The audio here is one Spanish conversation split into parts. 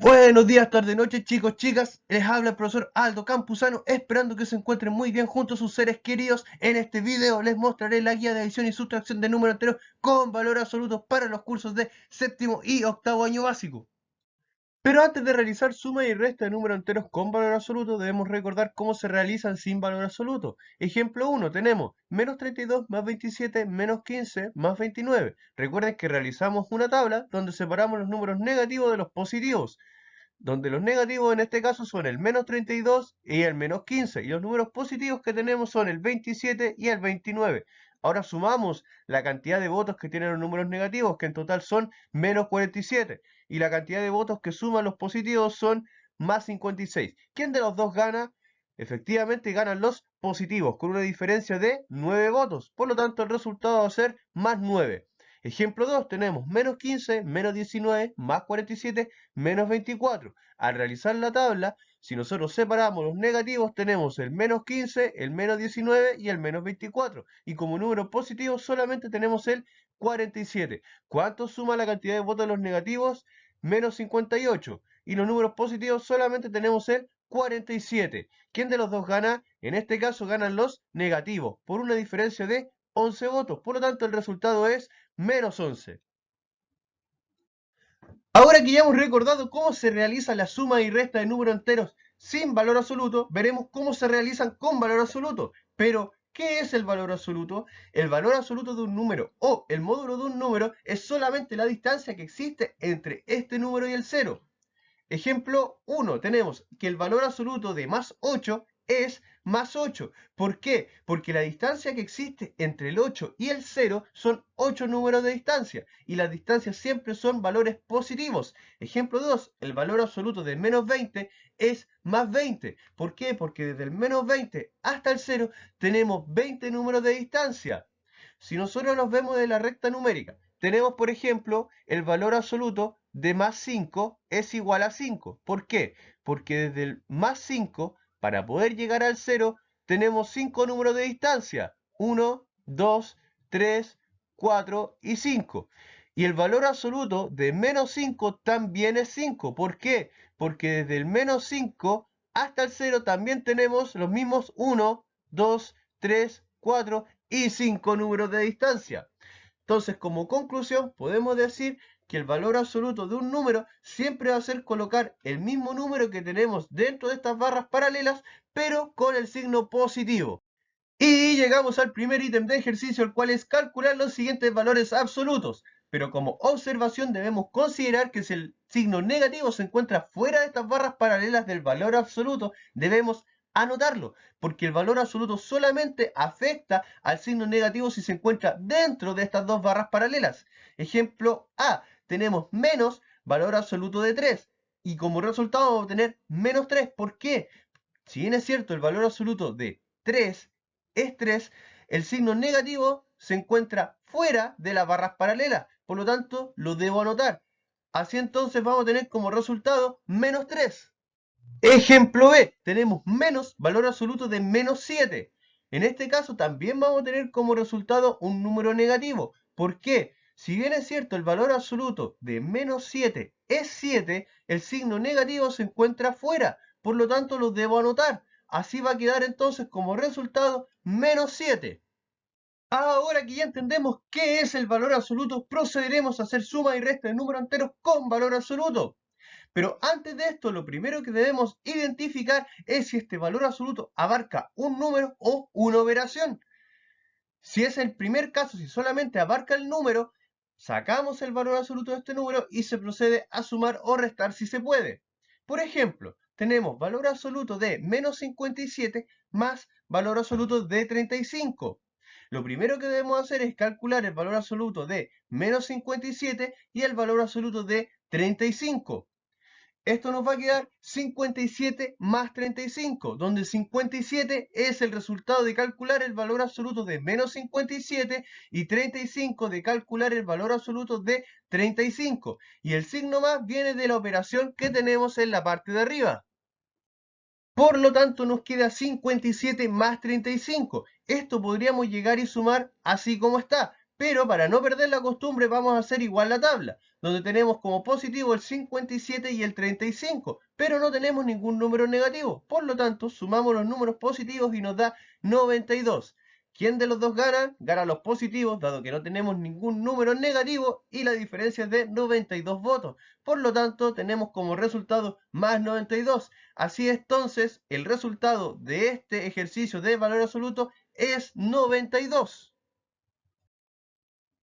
Buenos días, tarde, noche, chicos, chicas. Les habla el profesor Aldo Campuzano, esperando que se encuentren muy bien junto a sus seres queridos. En este video les mostraré la guía de adición y sustracción de números enteros con valor absoluto para los cursos de séptimo y octavo año básico. Pero antes de realizar suma y resta de números enteros con valor absoluto, debemos recordar cómo se realizan sin valor absoluto. Ejemplo 1, tenemos menos 32 más 27 menos 15 más 29. Recuerden que realizamos una tabla donde separamos los números negativos de los positivos, donde los negativos en este caso son el menos 32 y el menos 15, y los números positivos que tenemos son el 27 y el 29. Ahora sumamos la cantidad de votos que tienen los números negativos, que en total son menos 47, y la cantidad de votos que suman los positivos son más 56. ¿Quién de los dos gana? Efectivamente ganan los positivos, con una diferencia de 9 votos. Por lo tanto, el resultado va a ser más 9. Ejemplo 2, tenemos menos 15, menos 19, más 47, menos 24. Al realizar la tabla, si nosotros separamos los negativos, tenemos el menos 15, el menos 19 y el menos 24. Y como número positivo solamente tenemos el 47. ¿Cuánto suma la cantidad de votos de los negativos? Menos 58. Y los números positivos solamente tenemos el 47. ¿Quién de los dos gana? En este caso ganan los negativos, por una diferencia de 11 votos. Por lo tanto, el resultado es menos 11. Ahora que ya hemos recordado cómo se realiza la suma y resta de números enteros sin valor absoluto, veremos cómo se realizan con valor absoluto. Pero, ¿qué es el valor absoluto? El valor absoluto de un número o el módulo de un número es solamente la distancia que existe entre este número y el cero. Ejemplo 1, tenemos que el valor absoluto de más 8 es más 8. ¿Por qué? Porque la distancia que existe entre el 8 y el 0 son 8 números de distancia, y las distancias siempre son valores positivos. Ejemplo 2, el valor absoluto de menos 20 es más 20. ¿Por qué? Porque desde el menos 20 hasta el 0 tenemos 20 números de distancia. Si nosotros nos vemos de la recta numérica, tenemos, por ejemplo, el valor absoluto de más 5 es igual a 5. ¿Por qué? Porque desde el más 5, para poder llegar al 0, tenemos 5 números de distancia. 1, 2, 3, 4 y 5. Y el valor absoluto de menos 5 también es 5. ¿Por qué? Porque desde el menos 5 hasta el 0 también tenemos los mismos 1, 2, 3, 4 y 5 números de distancia. Entonces, como conclusión, podemos decir que el valor absoluto de un número siempre va a ser colocar el mismo número que tenemos dentro de estas barras paralelas, pero con el signo positivo. Y llegamos al primer ítem de ejercicio, el cual es calcular los siguientes valores absolutos. Pero como observación debemos considerar que si el signo negativo se encuentra fuera de estas barras paralelas del valor absoluto, debemos anotarlo, porque el valor absoluto solamente afecta al signo negativo si se encuentra dentro de estas dos barras paralelas. Ejemplo A, tenemos menos valor absoluto de 3, y como resultado vamos a tener menos 3. ¿Por qué? Si bien es cierto el valor absoluto de 3 es 3, el signo negativo se encuentra fuera de las barras paralelas, por lo tanto lo debo anotar. Así entonces vamos a tener como resultado menos 3. Ejemplo B, tenemos menos valor absoluto de menos 7. En este caso también vamos a tener como resultado un número negativo. ¿Por qué? Si bien es cierto el valor absoluto de menos 7 es 7, el signo negativo se encuentra fuera, por lo tanto lo debo anotar. Así va a quedar entonces como resultado menos 7. Ahora que ya entendemos qué es el valor absoluto, procederemos a hacer suma y resta de números enteros con valor absoluto. Pero antes de esto, lo primero que debemos identificar es si este valor absoluto abarca un número o una operación. Si es el primer caso, si solamente abarca el número, sacamos el valor absoluto de este número y se procede a sumar o restar si se puede. Por ejemplo, tenemos valor absoluto de menos 57 más valor absoluto de 35. Lo primero que debemos hacer es calcular el valor absoluto de menos 57 y el valor absoluto de 35. Esto nos va a quedar 57 más 35, donde 57 es el resultado de calcular el valor absoluto de menos 57 y 35 de calcular el valor absoluto de 35. Y el signo más viene de la operación que tenemos en la parte de arriba. Por lo tanto, nos queda 57 más 35. Esto podríamos llegar y sumar así como está, Pero para no perder la costumbre vamos a hacer igual la tabla, donde tenemos como positivo el 57 y el 35, pero no tenemos ningún número negativo. Por lo tanto, sumamos los números positivos y nos da 92. ¿Quién de los dos gana? Gana los positivos, dado que no tenemos ningún número negativo y la diferencia es de 92 votos. Por lo tanto, tenemos como resultado más 92. Así entonces, el resultado de este ejercicio de valor absoluto es 92.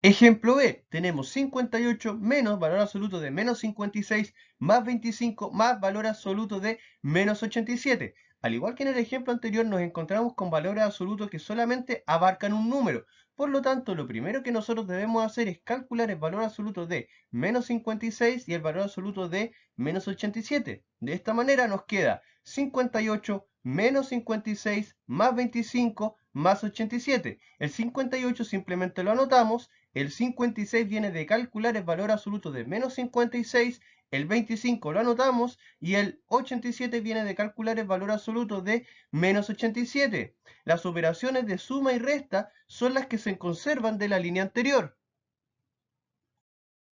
Ejemplo B, tenemos 58 menos valor absoluto de menos 56 más 25 más valor absoluto de menos 87. Al igual que en el ejemplo anterior, nos encontramos con valores absolutos que solamente abarcan un número. Por lo tanto, lo primero que nosotros debemos hacer es calcular el valor absoluto de menos 56 y el valor absoluto de menos 87. De esta manera nos queda 58 menos 56 más 25 más 87. El 58 simplemente lo anotamos. El 56 viene de calcular el valor absoluto de menos 56, el 25 lo anotamos y el 87 viene de calcular el valor absoluto de menos 87. Las operaciones de suma y resta son las que se conservan de la línea anterior.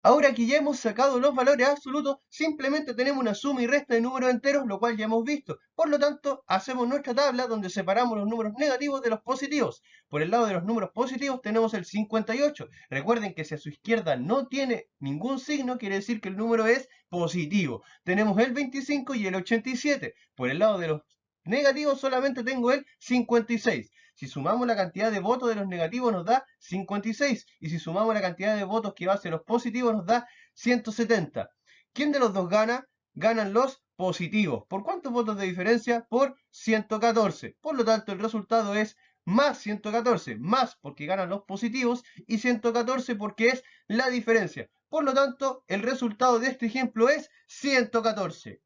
Ahora que ya hemos sacado los valores absolutos, simplemente tenemos una suma y resta de números enteros, lo cual ya hemos visto. Por lo tanto, hacemos nuestra tabla donde separamos los números negativos de los positivos. Por el lado de los números positivos tenemos el 58. Recuerden que si a su izquierda no tiene ningún signo, quiere decir que el número es positivo. Tenemos el 25 y el 87. Por el lado de los negativos solamente tengo el 56. Si sumamos la cantidad de votos de los negativos nos da 56. Y si sumamos la cantidad de votos que va hacia los positivos nos da 170. ¿Quién de los dos gana? Ganan los positivos. ¿Por cuántos votos de diferencia? Por 114. Por lo tanto, el resultado es más 114. Más porque ganan los positivos y 114 porque es la diferencia. Por lo tanto, el resultado de este ejemplo es 114.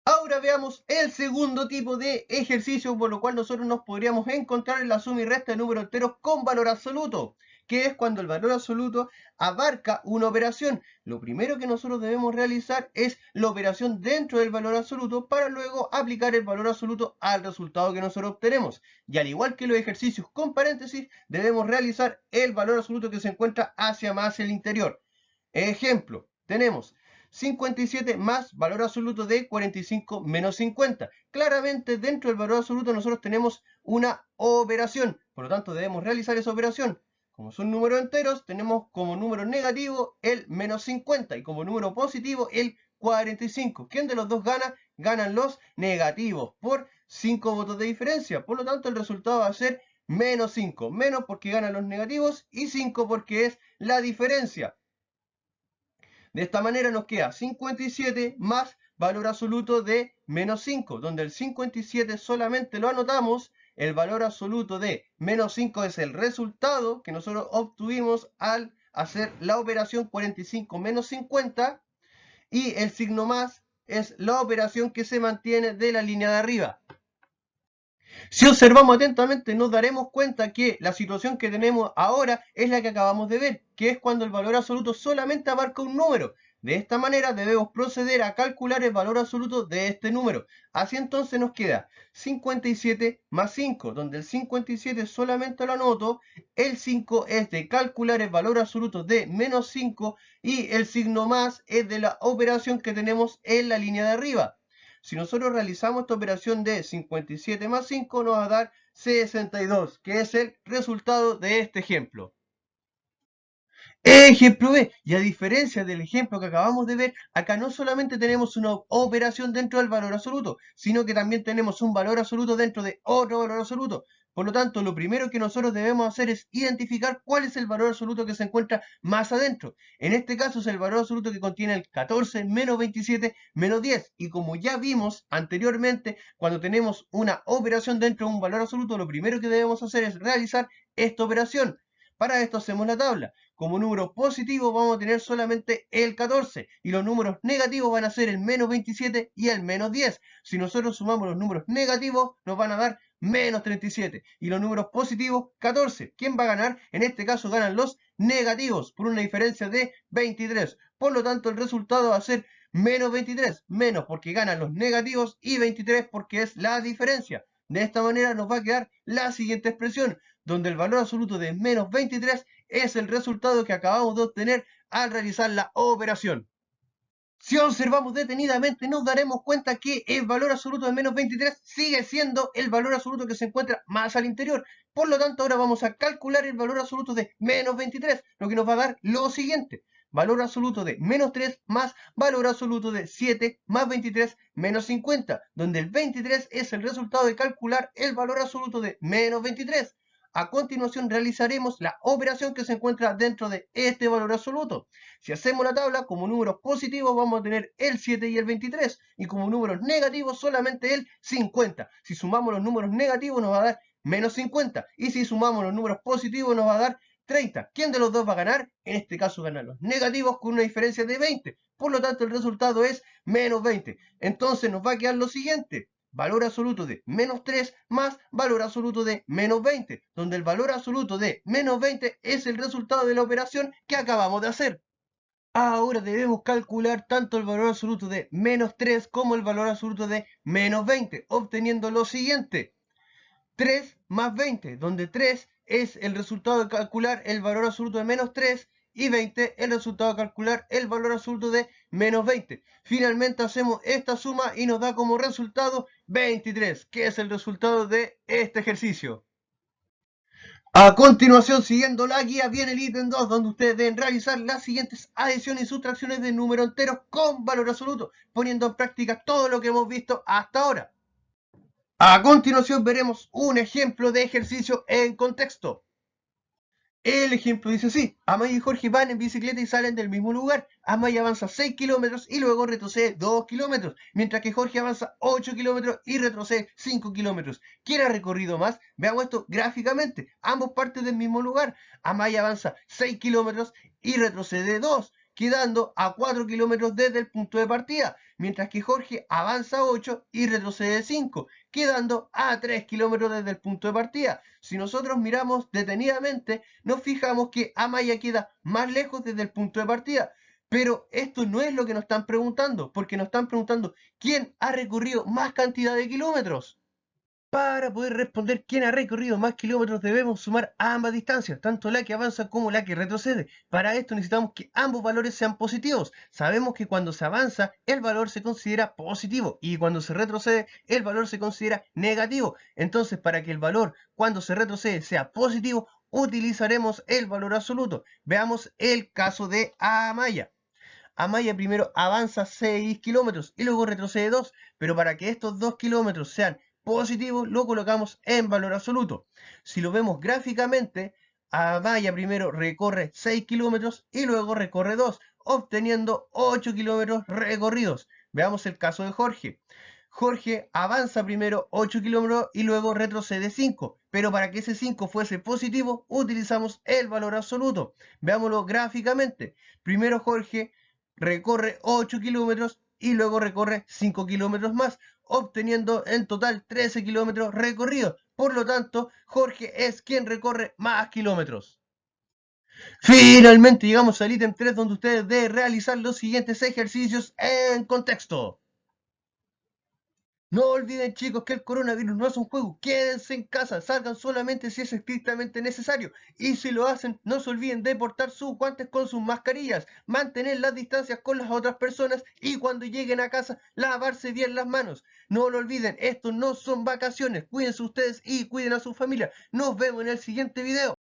Ahora veamos el segundo tipo de ejercicio por lo cual nosotros nos podríamos encontrar en la suma y resta de números enteros con valor absoluto, que es cuando el valor absoluto abarca una operación. Lo primero que nosotros debemos realizar es la operación dentro del valor absoluto para luego aplicar el valor absoluto al resultado que nosotros obtenemos. Y al igual que los ejercicios con paréntesis, debemos realizar el valor absoluto que se encuentra hacia más el interior. Ejemplo, tenemos 57 más valor absoluto de 45 menos 50. Claramente dentro del valor absoluto nosotros tenemos una operación, por lo tanto debemos realizar esa operación. Como son números enteros, tenemos como número negativo el menos 50 y como número positivo el 45. ¿Quién de los dos gana? Ganan los negativos por 5 votos de diferencia. Por lo tanto el resultado va a ser menos 5. Menos porque ganan los negativos y 5 porque es la diferencia. De esta manera nos queda 57 más valor absoluto de menos 5, donde el 57 solamente lo anotamos, el valor absoluto de menos 5 es el resultado que nosotros obtuvimos al hacer la operación 45 menos 50, y el signo más es la operación que se mantiene de la línea de arriba. Si observamos atentamente nos daremos cuenta que la situación que tenemos ahora es la que acabamos de ver, que es cuando el valor absoluto solamente abarca un número. De esta manera debemos proceder a calcular el valor absoluto de este número. Así entonces nos queda 57 más 5, donde el 57 solamente lo anoto, el 5 es de calcular el valor absoluto de menos 5 y el signo más es de la operación que tenemos en la línea de arriba. Si nosotros realizamos esta operación de 57 más 5 nos va a dar 62, que es el resultado de este ejemplo. Ejemplo B, y a diferencia del ejemplo que acabamos de ver, acá no solamente tenemos una operación dentro del valor absoluto, sino que también tenemos un valor absoluto dentro de otro valor absoluto. Por lo tanto, lo primero que nosotros debemos hacer es identificar cuál es el valor absoluto que se encuentra más adentro. En este caso es el valor absoluto que contiene el 14 menos 27 menos 10. Y como ya vimos anteriormente, cuando tenemos una operación dentro de un valor absoluto, lo primero que debemos hacer es realizar esta operación. Para esto hacemos la tabla. Como número positivo vamos a tener solamente el 14 y los números negativos van a ser el menos 27 y el menos 10. Si nosotros sumamos los números negativos nos van a dar menos 37 y los números positivos 14. ¿Quién va a ganar? En este caso ganan los negativos por una diferencia de 23. Por lo tanto el resultado va a ser menos 23, menos porque ganan los negativos y 23 porque es la diferencia. De esta manera nos va a quedar la siguiente expresión. donde el valor absoluto de menos 23 es el resultado que acabamos de obtener al realizar la operación. Si observamos detenidamente, nos daremos cuenta que el valor absoluto de menos 23 sigue siendo el valor absoluto que se encuentra más al interior. Por lo tanto, ahora vamos a calcular el valor absoluto de menos 23, lo que nos va a dar lo siguiente. Valor absoluto de menos 3 más valor absoluto de 7 más 23 menos 50, donde el 23 es el resultado de calcular el valor absoluto de menos 23. A continuación realizaremos la operación que se encuentra dentro de este valor absoluto. Si hacemos la tabla, como números positivos vamos a tener el 7 y el 23, y como números negativos solamente el 50. Si sumamos los números negativos nos va a dar menos 50, y si sumamos los números positivos nos va a dar 30. ¿Quién de los dos va a ganar? En este caso ganan los negativos con una diferencia de 20. Por lo tanto, el resultado es menos 20. Entonces nos va a quedar lo siguiente. Valor absoluto de menos 3 más valor absoluto de menos 20, donde el valor absoluto de menos 20 es el resultado de la operación que acabamos de hacer. Ahora debemos calcular tanto el valor absoluto de menos 3 como el valor absoluto de menos 20, obteniendo lo siguiente. 3 más 20, donde 3 es el resultado de calcular el valor absoluto de menos 3 y 20 el resultado de calcular el valor absoluto de menos 20. Finalmente hacemos esta suma y nos da como resultado 23, que es el resultado de este ejercicio. A continuación, siguiendo la guía, viene el ítem 2, donde ustedes deben realizar las siguientes adiciones y sustracciones de números enteros con valor absoluto, poniendo en práctica todo lo que hemos visto hasta ahora. A continuación veremos un ejemplo de ejercicio en contexto. El ejemplo dice así: Amaya y Jorge van en bicicleta y salen del mismo lugar. Amaya avanza 6 kilómetros y luego retrocede 2 kilómetros, mientras que Jorge avanza 8 kilómetros y retrocede 5 kilómetros. ¿Quién ha recorrido más? Veamos esto gráficamente. Ambos parten del mismo lugar. Amaya avanza 6 kilómetros y retrocede 2, quedando a 4 kilómetros desde el punto de partida, mientras que Jorge avanza 8 y retrocede 5, quedando a 3 kilómetros desde el punto de partida. Si nosotros miramos detenidamente, nos fijamos que Amaya queda más lejos desde el punto de partida. Pero esto no es lo que nos están preguntando, porque nos están preguntando quién ha recorrido más cantidad de kilómetros. Para poder responder quién ha recorrido más kilómetros debemos sumar ambas distancias, tanto la que avanza como la que retrocede. Para esto necesitamos que ambos valores sean positivos. Sabemos que cuando se avanza el valor se considera positivo y cuando se retrocede el valor se considera negativo. Entonces, para que el valor cuando se retrocede sea positivo, utilizaremos el valor absoluto. Veamos el caso de Amaya. Amaya primero avanza 6 kilómetros y luego retrocede 2, pero para que estos 2 kilómetros sean positivos lo colocamos en valor absoluto. Si lo vemos gráficamente, Amaya primero recorre 6 kilómetros y luego recorre 2, obteniendo 8 kilómetros recorridos. Veamos el caso de Jorge. Jorge avanza primero 8 kilómetros y luego retrocede 5, pero para que ese 5 fuese positivo utilizamos el valor absoluto. Veámoslo gráficamente. Primero Jorge recorre 8 kilómetros y luego recorre 5 kilómetros más, obteniendo en total 13 kilómetros recorridos. Por lo tanto, Jorge es quien recorre más kilómetros. Finalmente llegamos al ítem 3, donde ustedes deben realizar los siguientes ejercicios en contexto. No olviden, chicos, que el coronavirus no es un juego. Quédense en casa, salgan solamente si es estrictamente necesario. Y si lo hacen, no se olviden de portar sus guantes con sus mascarillas, mantener las distancias con las otras personas y cuando lleguen a casa, lavarse bien las manos. No lo olviden, esto no son vacaciones. Cuídense ustedes y cuiden a su familia. Nos vemos en el siguiente video.